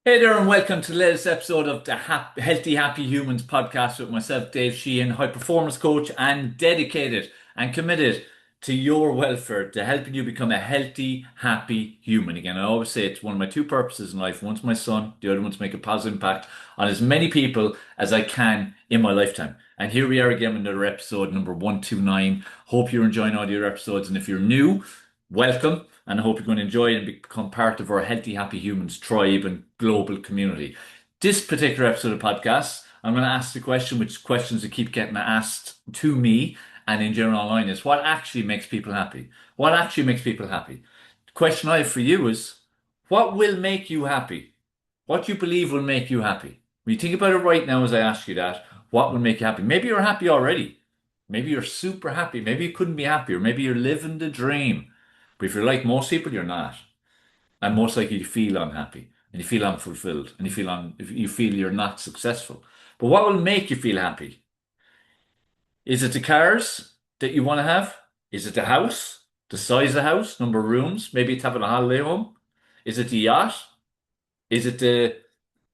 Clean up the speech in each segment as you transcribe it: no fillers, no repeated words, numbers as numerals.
Hey there, and welcome to the latest episode of the Healthy Happy Humans podcast with myself, Dave Sheehan, high performance coach, and dedicated and committed to your welfare, to helping you become a healthy, happy human. Again, I always say it's one of my two purposes in life. One's my son, the other one's to make a positive impact on as many people as I can in my lifetime. And here we are again with another episode, number 129. Hope you're enjoying all your episodes, and if you're new, welcome, and I hope you're going to enjoy it and become part of our Healthy Happy Humans tribe and global community. This particular episode of podcast, I'm going to ask the question, which questions that keep getting asked to me and in general online, is what actually makes people happy? What actually makes people happy? The question I have for you is, what will make you happy? What do you believe will make you happy? When you think about it right now as I ask you that, what will make you happy? Maybe you're happy already. Maybe you're super happy. Maybe you couldn't be happier. Maybe you're living the dream. But if you're like most people, you're not. And most likely you feel unhappy and you feel unfulfilled and you feel you're not successful. But what will make you feel happy? Is it the cars that you want to have? Is it the house? The size of the house? Number of rooms? Maybe it's having a holiday home? Is it the yacht? Is it the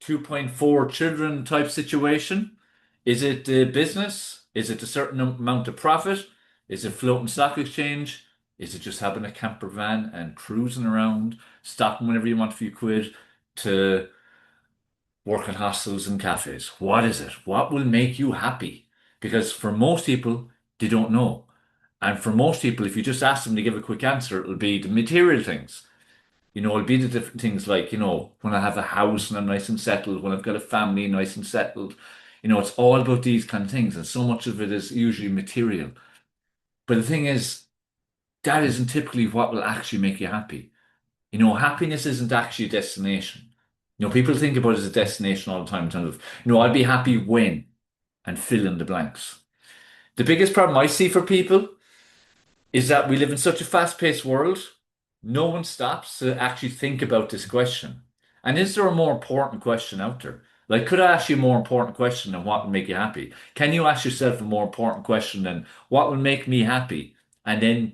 2.4 children type situation? Is it the business? Is it a certain amount of profit? Is it floating stock exchange? Is it just having a camper van and cruising around, stopping whenever you want a few quid to work in hostels and cafes? What is it? What will make you happy? Because for most people, they don't know. And for most people, if you just ask them to give a quick answer, it'll be the material things. It'll be the different things like, when I have a house and I'm nice and settled, when I've got a family nice and settled. It's all about these kind of things. And so much of it is usually material. But the thing is, that isn't typically what will actually make you happy. Happiness isn't actually a destination. People think about it as a destination all the time in terms of, I'll be happy when and fill in the blanks. The biggest problem I see for people is that we live in such a fast-paced world, no one stops to actually think about this question. And is there a more important question out there? Like, could I ask you a more important question than what would make you happy? Can you ask yourself a more important question than what will make me happy? And then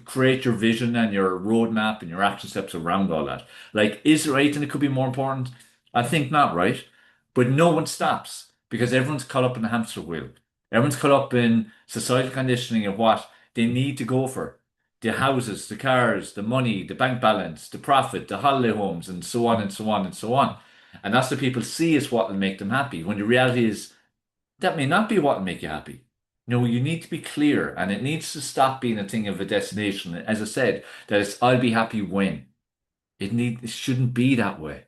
create your vision and your roadmap and your action steps around all that. Like, is there anything that could be more important? I think not, right? But no one stops because everyone's caught up in the hamster wheel. Everyone's caught up in societal conditioning of what they need to go for. The houses, the cars, the money, the bank balance, the profit, the holiday homes, and so on and so on and so on. And that's what people see as what will make them happy. When the reality is that may not be what will make you happy. You need to be clear and it needs to stop being a thing of a destination. As I said, that it's I'll be happy when. It shouldn't be that way.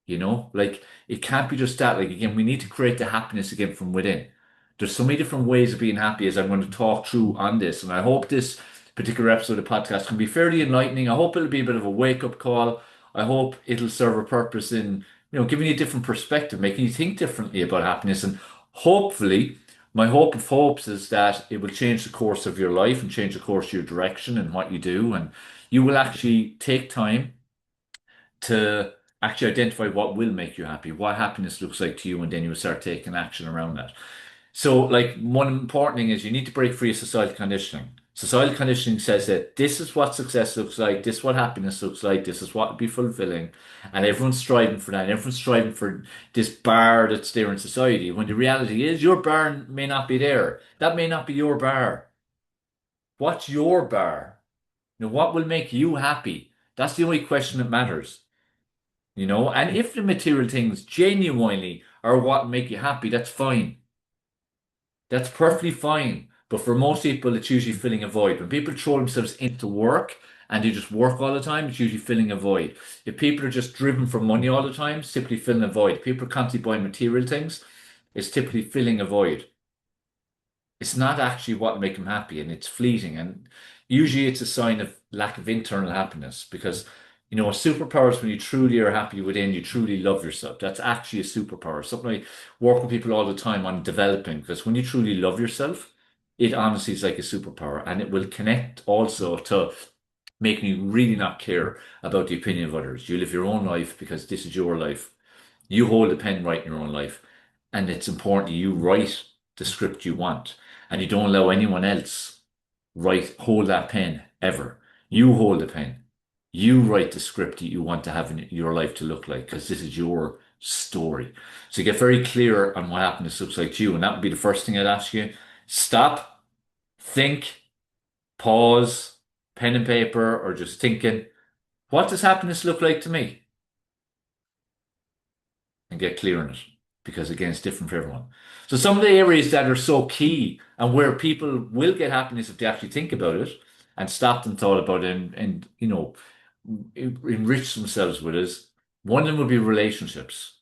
Like it can't be just that. Like again, we need to create the happiness again from within. There's so many different ways of being happy as I'm going to talk through on this. And I hope this particular episode of the podcast can be fairly enlightening. I hope it'll be a bit of a wake-up call. I hope it'll serve a purpose in, giving you a different perspective, making you think differently about happiness. And hopefully, my hope of hopes is that it will change the course of your life and change the course of your direction and what you do. And you will actually take time to actually identify what will make you happy, what happiness looks like to you, and then you will start taking action around that. So, like, one important thing is you need to break free of societal conditioning. Societal conditioning says that this is what success looks like, this is what happiness looks like, this is what would be fulfilling, and everyone's striving for that. And everyone's striving for this bar that's there in society. When the reality is, your bar may not be there. That may not be your bar. What's your bar? What will make you happy? That's the only question that matters. And if the material things genuinely are what make you happy, that's fine. That's perfectly fine. But for most people, it's usually filling a void. When people throw themselves into work and they just work all the time, it's usually filling a void. If people are just driven for money all the time, it's typically filling a void. If people are constantly buying material things, it's typically filling a void. It's not actually what make them happy, and it's fleeting. And usually it's a sign of lack of internal happiness because a superpower is when you truly are happy within, you truly love yourself. That's actually a superpower. Something I work with people all the time on developing because when you truly love yourself, it honestly is like a superpower and it will connect also to making you really not care about the opinion of others. You live your own life because this is your life. You hold the pen right in your own life. And it's important you write the script you want and you don't allow anyone else hold that pen ever. You hold the pen. You write the script that you want to have in your life to look like, because this is your story. So get very clear on what happiness looks like to you. And that would be the first thing I'd ask you. Stop, think, pause, pen and paper, or just thinking, what does happiness look like to me? And get clear on it. Because again, it's different for everyone. So some of the areas that are so key and where people will get happiness if they actually think about it and stop and thought about it and enrich themselves with is one of them would be relationships.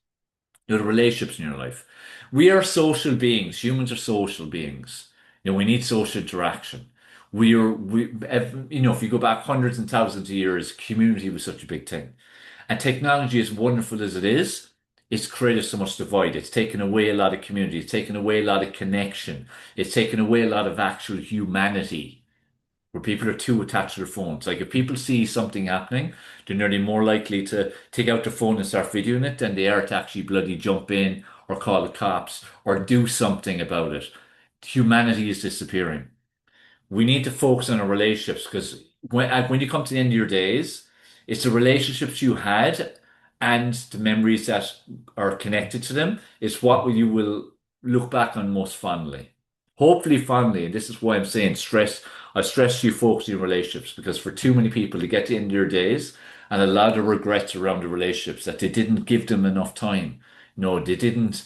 The relationships in your life. We are social beings. Humans are social beings. We need social interaction. If you go back hundreds and thousands of years, community was such a big thing. And technology, as wonderful as it is, it's created so much divide. It's taken away a lot of community. It's taken away a lot of connection. It's taken away a lot of actual humanity where people are too attached to their phones. Like if people see something happening, they're nearly more likely to take out their phone and start videoing it than they are to actually bloody jump in or call the cops or do something about it. Humanity is disappearing. We need to focus on our relationships because when you come to the end of your days, it's the relationships you had and the memories that are connected to them. It's what you will look back on most fondly. Hopefully fondly, and this is why I'm saying stress. I stress you focus on your relationships because for too many people to get to the end of their days and a lot of regrets around the relationships that they didn't give them enough time. No, they didn't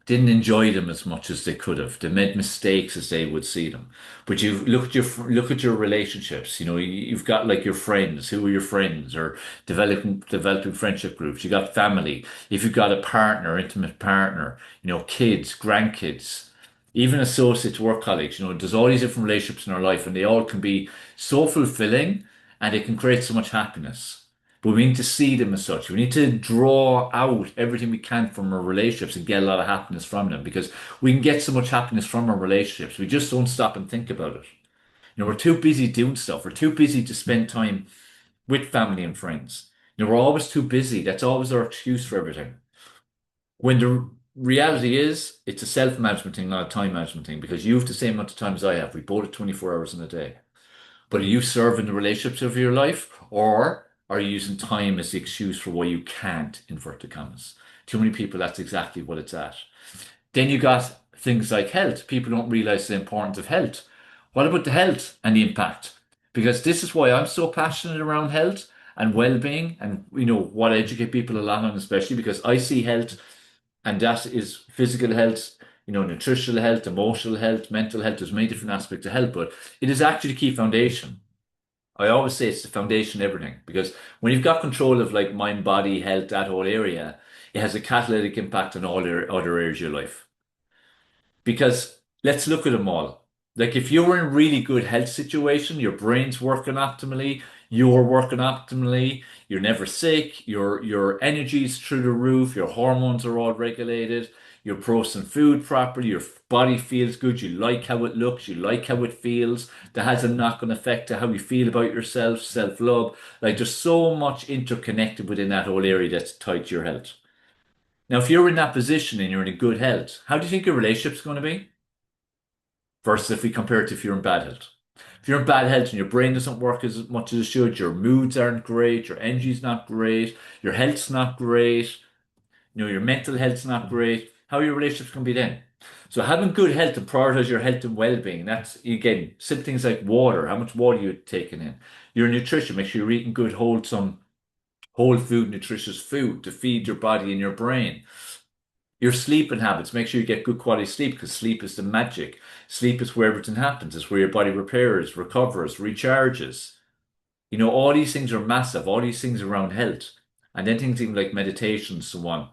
enjoy them as much as they could have. They made mistakes as they would see them. But you look at your relationships. You've got like your friends. Who are your friends? Or developing friendship groups. You got family. If you've got a partner, intimate partner, kids, grandkids, even associates, work colleagues. There's all these different relationships in our life, and they all can be so fulfilling, and they can create so much happiness. But we need to see them as such. We need to draw out everything we can from our relationships and get a lot of happiness from them because we can get so much happiness from our relationships. We just don't stop and think about it. We're too busy doing stuff. We're too busy to spend time with family and friends. We're always too busy. That's always our excuse for everything. When the reality is, it's a self-management thing, not a time management thing because you have the same amount of time as I have. We both have 24 hours in a day. But are you serving the relationships of your life, or are you using time as the excuse for why you can't, inverted commas? Too many people, that's exactly what it's at. Then you got things like health. People don't realize the importance of health. What about the health and the impact? Because this is why I'm so passionate around health and well-being and what I educate people a lot on, especially because I see health and that is physical health, nutritional health, emotional health, mental health. There's many different aspects of health, but it is actually the key foundation. I always say it's the foundation of everything because when you've got control of like mind, body, health, that whole area, it has a catalytic impact on all your other areas of your life. Because let's look at them all. Like if you're in a really good health situation, your brain's working optimally, you're working optimally, you're never sick, your energy's through the roof, your hormones are all regulated, you're processing food properly, your body feels good, you like how it looks, you like how it feels. That has a knock-on effect to how you feel about yourself, self-love. Like there's so much interconnected within that whole area that's tied to your health. Now, if you're in that position and you're in a good health, how do you think your relationship's going to be? Versus if we compare it to if you're in bad health. If you're in bad health and your brain doesn't work as much as it should, your moods aren't great, your energy's not great, your health's not great, your mental health's not great, how are your relationships going to be then? So having good health and prioritize your health and well-being, that's again, simple things like water, how much water you're taking in. Your nutrition, make sure you're eating good, wholesome, whole food, nutritious food to feed your body and your brain. Your sleeping habits, make sure you get good quality sleep because sleep is the magic. Sleep is where everything happens. It's where your body repairs, recovers, recharges. All these things are massive. All these things around health. And then things even like meditation and so on,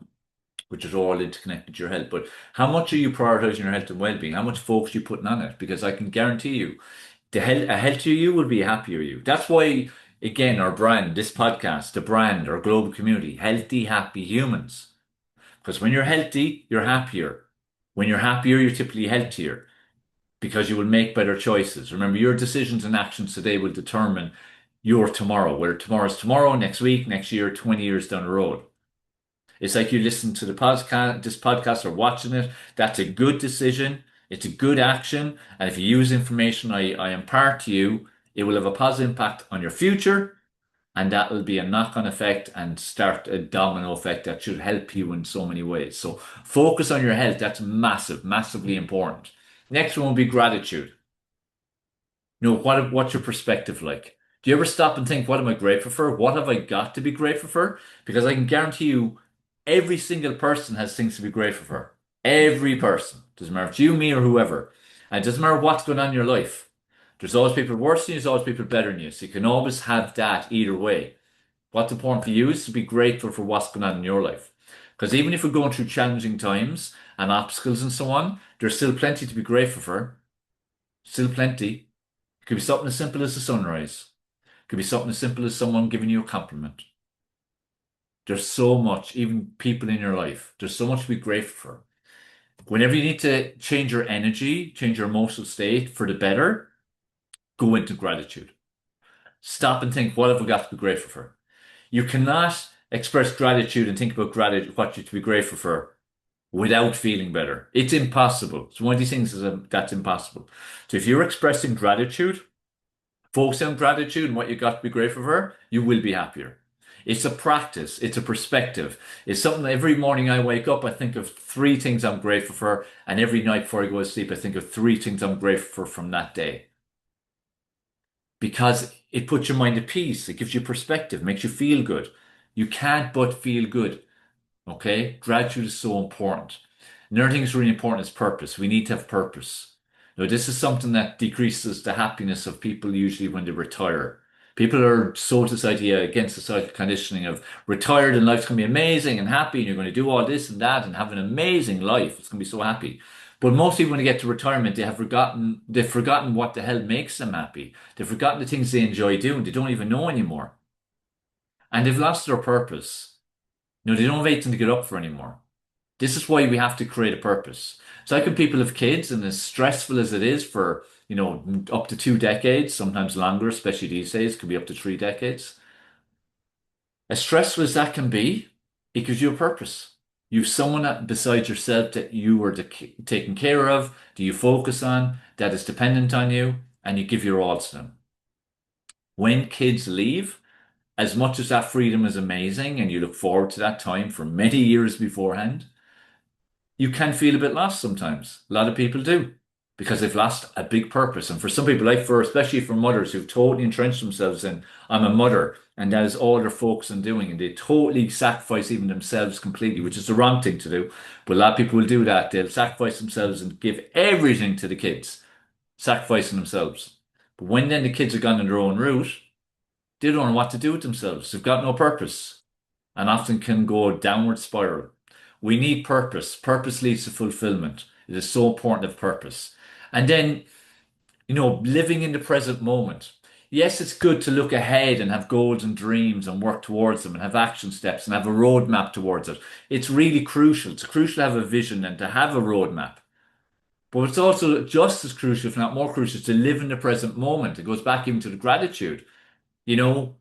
which is all interconnected to your health. But how much are you prioritizing your health and well-being? How much focus are you putting on it? Because I can guarantee you, a healthier you will be a happier you. That's why, again, our brand, this podcast, the brand, our global community, healthy, happy humans. Because when you're healthy, you're happier. When you're happier, you're typically healthier because you will make better choices. Remember, your decisions and actions today will determine your tomorrow, whether tomorrow's tomorrow, next week, next year, 20 years down the road. It's like you listen to this podcast or watching it. That's a good decision. It's a good action. And if you use information I impart to you, it will have a positive impact on your future And that will be a knock-on effect and start a domino effect that should help you in so many ways. So focus on your health. That's massive, massively important. Next one will be gratitude. What's your perspective like? Do you ever stop and think, what am I grateful for? What have I got to be grateful for? Because I can guarantee you, every single person has things to be grateful for. Every person. Doesn't matter if it's you, me, or whoever. And it doesn't matter what's going on in your life. There's always people worse than you, there's always people better than you. So you can always have that either way. What's important for you is to be grateful for what's going on in your life. Because even if we're going through challenging times and obstacles and so on, there's still plenty to be grateful for. Still plenty. It could be something as simple as the sunrise. It could be something as simple as someone giving you a compliment. There's so much, even people in your life, there's so much to be grateful for. Whenever you need to change your energy, change your emotional state for the better, go into gratitude. Stop and think, what have I got to be grateful for? You cannot express gratitude and think about gratitude, what you to be grateful for without feeling better. It's impossible. It's one of these things that's impossible. So if you're expressing gratitude, focus on gratitude and what you got to be grateful for, you will be happier. It's a practice. It's a perspective. It's something that every morning I wake up, I think of three things I'm grateful for. And every night before I go to sleep, I think of three things I'm grateful for from that day. Because it puts your mind at peace. It gives you perspective, makes you feel good. You can't but feel good. Okay? Gratitude is so important. Another thing that's really important is purpose. We need to have purpose. Now, this is something that decreases the happiness of people usually when they retire. People are sold this idea against societal conditioning of retired and life's going to be amazing and happy and you're going to do all this and that and have an amazing life. It's going to be so happy. But most people, when they get to retirement, they've forgotten what the hell makes them happy. They've forgotten the things they enjoy doing. They don't even know anymore. And they've lost their purpose. They don't have anything to get up for anymore. This is why we have to create a purpose. So how can people have kids and as stressful as it is for, up to 2 decades, sometimes longer, especially these days, could be up to 3 decades. As stressful as that can be, it gives you a purpose. You've someone beside yourself that you are taking care of, that you focus on, that is dependent on you, and you give your all to them. When kids leave, as much as that freedom is amazing and you look forward to that time for many years beforehand, you can feel a bit lost sometimes. A lot of people do because they've lost a big purpose. And for some people, especially for mothers who've totally entrenched themselves in, I'm a mother, and that is all they're focused on doing, and they totally sacrifice even themselves completely, which is the wrong thing to do. But a lot of people will do that. They'll sacrifice themselves and give everything to the kids, sacrificing themselves. But when then the kids have gone on their own route, they don't know what to do with themselves. They've got no purpose and often can go downward spiral. We need purpose. Purpose leads to fulfillment. It is so important to have purpose. And then, living in the present moment. Yes, it's good to look ahead and have goals and dreams and work towards them and have action steps and have a roadmap towards it. It's really crucial. It's crucial to have a vision and to have a roadmap. But it's also just as crucial, if not more crucial, to live in the present moment. It goes back even to the gratitude. You know,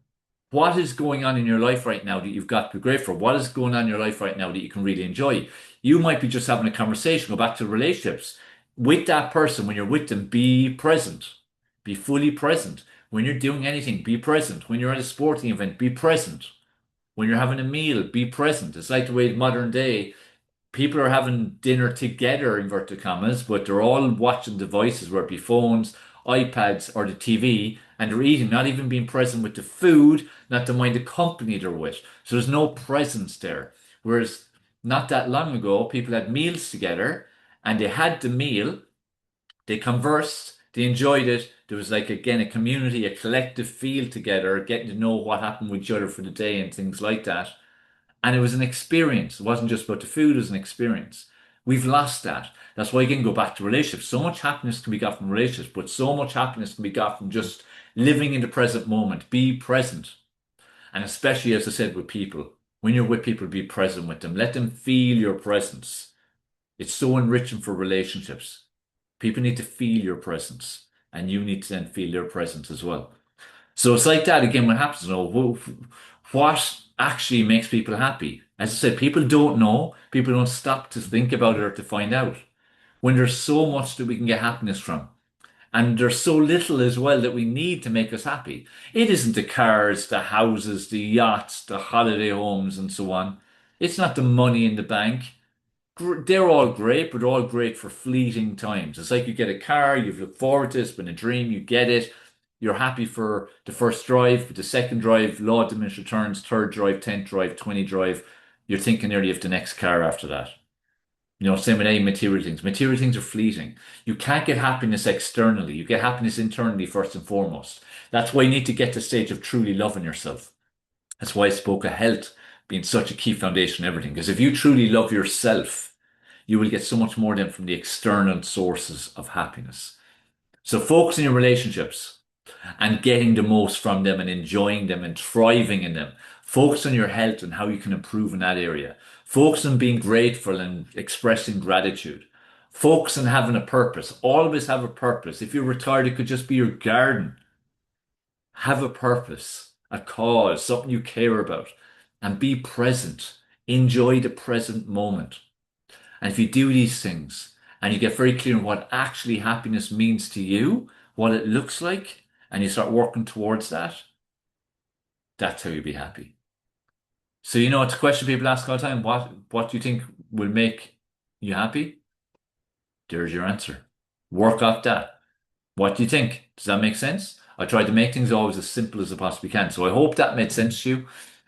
what is going on in your life right now that you've got to be grateful for? What is going on in your life right now that you can really enjoy? You might be just having a conversation, go back to relationships. With that person, when you're with them, be present. Be fully present. When you're doing anything, be present. When you're at a sporting event, be present. When you're having a meal, be present. It's like the way modern day people are having dinner together, inverted commas, but they're all watching devices, whether it be phones, iPads, or the TV, and they're eating, not even being present with the food, not to mind the company they're with. So there's no presence there. Whereas not that long ago, people had meals together and they had the meal, they conversed, they enjoyed it. There was like, again, a community, a collective feel together, getting to know what happened with each other for the day and things like that. And it was an experience. It wasn't just about the food, it was an experience. We've lost that. That's why you can go back to relationships. So much happiness can be got from relationships, but so much happiness can be got from just living in the present moment. Be present. And especially, as I said, with people. When you're with people, be present with them. Let them feel your presence. It's so enriching for relationships. People need to feel your presence, and you need to then feel their presence as well. So it's like that again. What happens? What actually makes people happy? As I said, people don't know. People don't stop to think about it or to find out. When there's so much that we can get happiness from, And there's so little as well that we need to make us happy. It isn't the cars, the houses, the yachts, the holiday homes, and so on. It's not the money in the bank. They're all great, but they're all great for fleeting times. It's like you get a car, you've looked forward to it, it's been a dream, you get it. You're happy for the first drive, but the second drive, law of diminishing returns, third drive, 10th drive, 20 drive, you're thinking nearly of the next car after that. Same with any material things. Material things are fleeting. You can't get happiness externally. You get happiness internally first and foremost. That's why you need to get to the stage of truly loving yourself. That's why I spoke of health being such a key foundation in everything. Because if you truly love yourself, you will get so much more than from the external sources of happiness. So focus on your relationships and getting the most from them and enjoying them and thriving in them. Focus on your health and how you can improve in that area. Focus on being grateful and expressing gratitude. Focus on having a purpose. All of us have a purpose. If you're retired, it could just be your garden. Have a purpose, a cause, something you care about, and be present. Enjoy the present moment. And if you do these things and you get very clear on what actually happiness means to you, what it looks like, and you start working towards that, that's how you'll be happy. So, it's a question people ask all the time. What do you think will make you happy? There's your answer. Work off that. What do you think? Does that make sense? I try to make things always as simple as I possibly can. So I hope that made sense to you.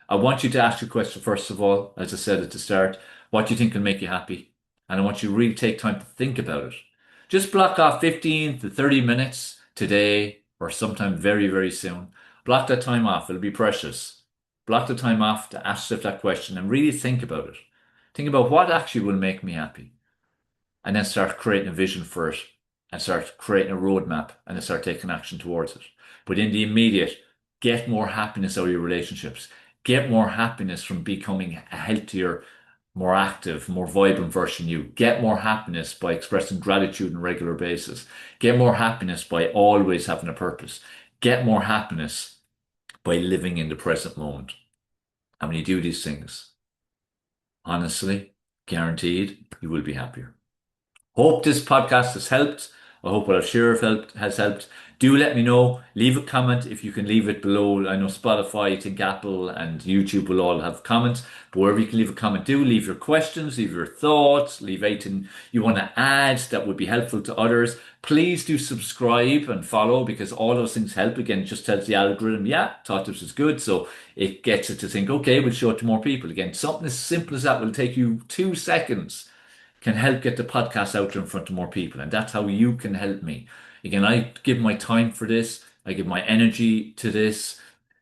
I want you to ask your question first of all, as I said at the start, what do you think will make you happy? And I want you to really take time to think about it. Just block off 15 to 30 minutes today or sometime very, very soon. Block that time off. It'll be precious. Block the time off to ask yourself that question and really think about it. Think about what actually will make me happy and then start creating a vision for it and start creating a roadmap and then start taking action towards it. But in the immediate, get more happiness out of your relationships. Get more happiness from becoming a healthier, more active, more vibrant version of you. Get more happiness by expressing gratitude on a regular basis. Get more happiness by always having a purpose. Get more happiness by living in the present moment. And when you do these things, honestly, guaranteed, you will be happier. Hope this podcast has helped. I hope what I've shared has helped. Do let me know. Leave a comment if you can leave it below. I know Spotify, I think Apple and YouTube will all have comments, but wherever you can leave a comment, do leave your questions, leave your thoughts, leave anything you want to add that would be helpful to others. Please do subscribe and follow because all those things help. Again, it just tells the algorithm, yeah, thought this was good. So it gets it to think, okay, we'll show it to more people. Again, something as simple as that will take you 2 seconds can help get the podcast out in front of more people. And that's how you can help me. Again, I give my time for this. I give my energy to this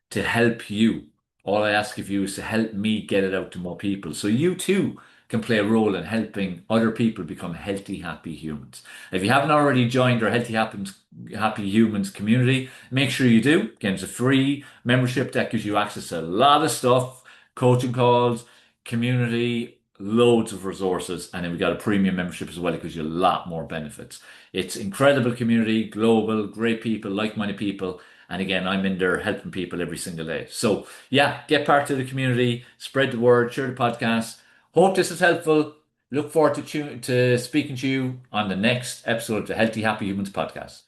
to help you. All I ask of you is to help me get it out to more people. So you too can play a role in helping other people become healthy, happy humans. If you haven't already joined our Happy Humans community, make sure you do. Again, it's a free membership that gives you access to a lot of stuff, coaching calls, community, loads of resources, and then we got a premium membership as well. It gives you a lot more benefits. It's incredible community, global, great people, like-minded people. And again, I'm in there helping people every single day. So yeah, get part of the community, spread the word, share the podcast. Hope this is helpful. Look forward to speaking to you on the next episode of the Healthy Happy Humans podcast.